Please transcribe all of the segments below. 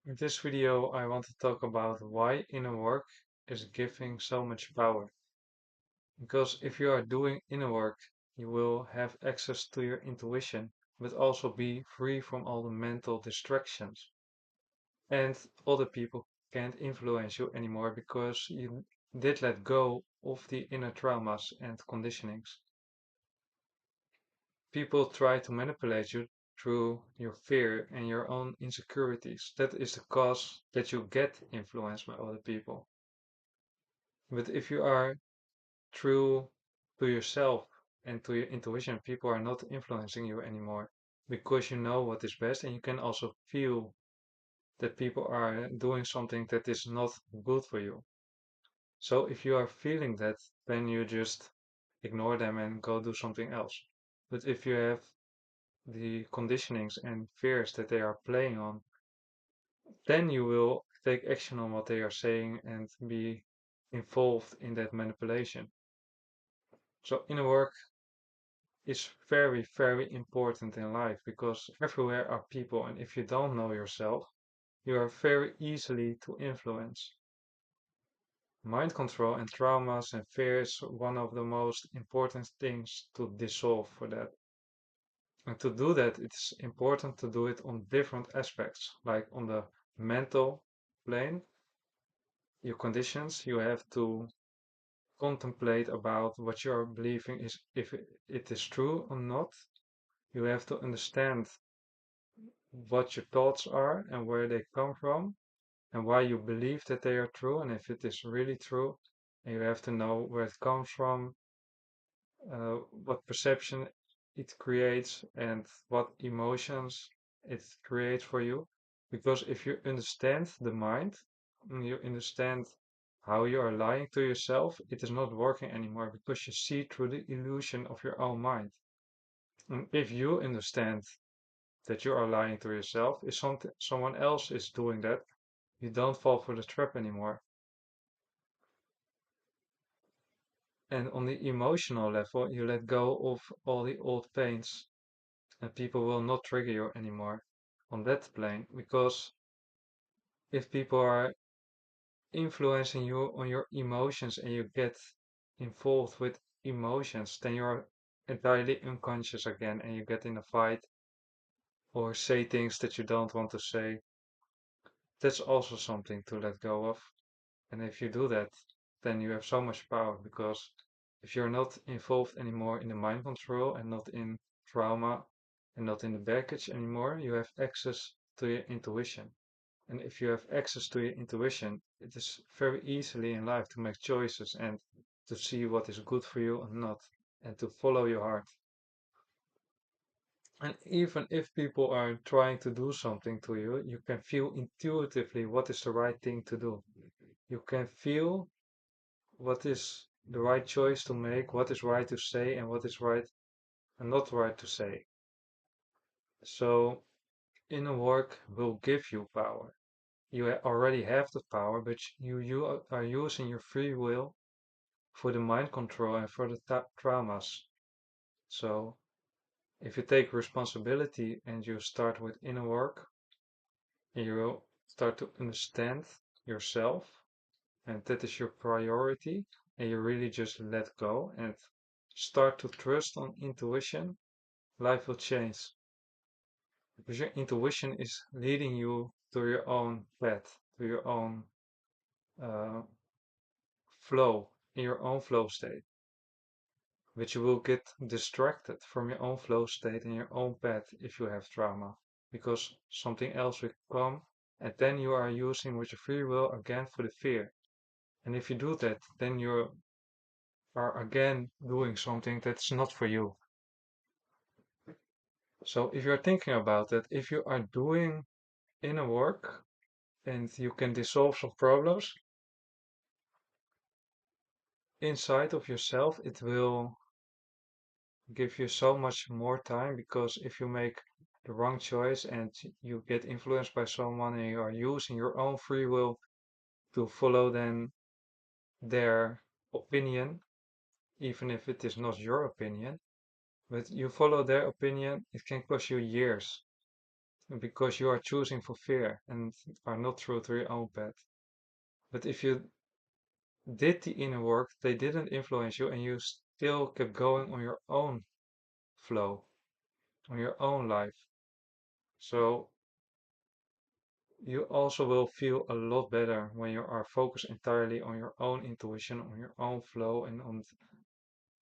In this video, I want to talk about why inner work is giving so much power. Because if you are doing inner work, you will have access to your intuition, but also be free from all the mental distractions. And other people can't influence you anymore because you did let go of the inner traumas and conditionings. People try to manipulate you through your fear and your own insecurities. That is the cause that you get influenced by other people. But if you are true to yourself and to your intuition, people are not influencing you anymore because you know what is best, and you can also feel that people are doing something that is not good for you. So if you are feeling that, then you just ignore them and go do something else. But if you have the conditionings and fears that they are playing on, then you will take action on what they are saying and be involved in that manipulation. So inner work is very, very important in life because everywhere are people, and if you don't know yourself, you are very easily to influence. Mind control and traumas and fears one of the most important things to dissolve for that. And to do that, it's important to do it on different aspects, like on the mental plane, your conditions, you have to contemplate about what you are believing is if it is true or not. You have to understand what your thoughts are and where they come from and why you believe that they are true and if it is really true. And you have to know where it comes from, what perception it creates, and what emotions it creates for you. Because if you understand the mind and you understand how you are lying to yourself, it is not working anymore because you see through the illusion of your own mind. And if you understand that you are lying to yourself, if someone else is doing that, you don't fall for the trap anymore. And on the emotional level, you let go of all the old pains, and people will not trigger you anymore on that plane. Because if people are influencing you on your emotions and you get involved with emotions, then you're entirely unconscious again and you get in a fight or say things that you don't want to say. That's also something to let go of. And if you do that, then you have so much power because if you're not involved anymore in the mind control and not in trauma and not in the baggage anymore, you have access to your intuition. And if you have access to your intuition, it is very easily in life to make choices and to see what is good for you and not, and to follow your heart. And even if people are trying to do something to you, you can feel intuitively what is the right thing to do. You can feel what is the right choice to make, what is right to say, and what is right and not right to say. So, inner work will give you power. You already have the power, but you are using your free will for the mind control and for the traumas. So, if you take responsibility and you start with inner work, and you start to understand yourself, and that is your priority, and you really just let go and start to trust on intuition, life will change. Because your intuition is leading you to your own path, to your own uh, flow, in your own flow state. But you will get distracted from your own flow state and your own path if you have trauma, because something else will come, and then you are using with your free will again for the fear. And if you do that, then you are again doing something that's not for you. So if you're thinking about that, if you are doing inner work and you can dissolve some problems inside of yourself, it will give you so much more time because if you make the wrong choice and you get influenced by someone and you are using your own free will to follow then their opinion, even if it is not your opinion, but you follow their opinion, it can cost you years. because you are choosing for fear and are not true to your own path. But if you did the inner work, they didn't influence you and you still kept going on your own flow, on your own life. So you also will feel a lot better when you are focused entirely on your own intuition, on your own flow, and on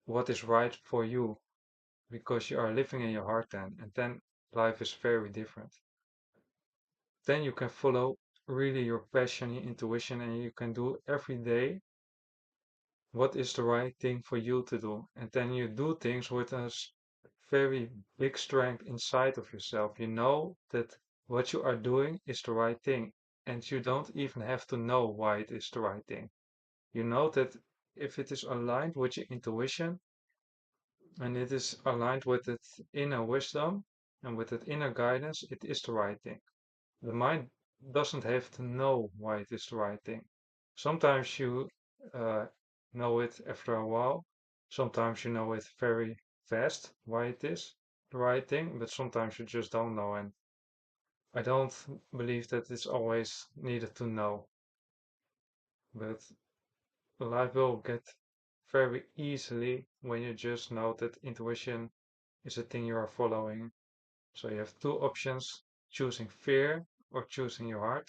what is right for you, because you are living in your heart then, and then life is very different. Then you can follow really your passion, your intuition, and you can do every day what is the right thing for you to do. And then you do things with a very big strength inside of yourself. You know that what you are doing is the right thing, and you don't even have to know why it is the right thing. You know that if it is aligned with your intuition and it is aligned with its inner wisdom and with its inner guidance, it is the right thing. The mind doesn't have to know why it is the right thing. Sometimes you uh, know it after a while. Sometimes you know it very fast why it is the right thing, but sometimes you just don't know. And I don't believe that it's always needed to know. But life will get very easily when you just know that intuition is a thing you are following. So you have two options, choosing fear or choosing your heart.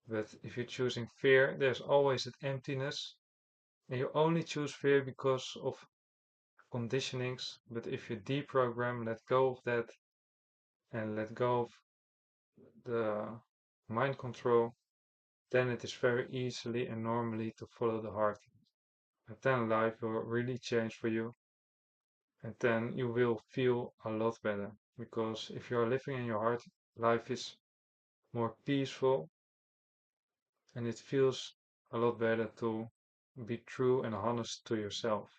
But if you're choosing fear, there's always that emptiness. And you only choose fear because of conditionings. But if you deprogram, let go of that, and let go of the mind control, then it is very easily and normally to follow the heart. And then life will really change for you. And then you will feel a lot better. Because if you are living in your heart, life is more peaceful and it feels a lot better to be true and honest to yourself.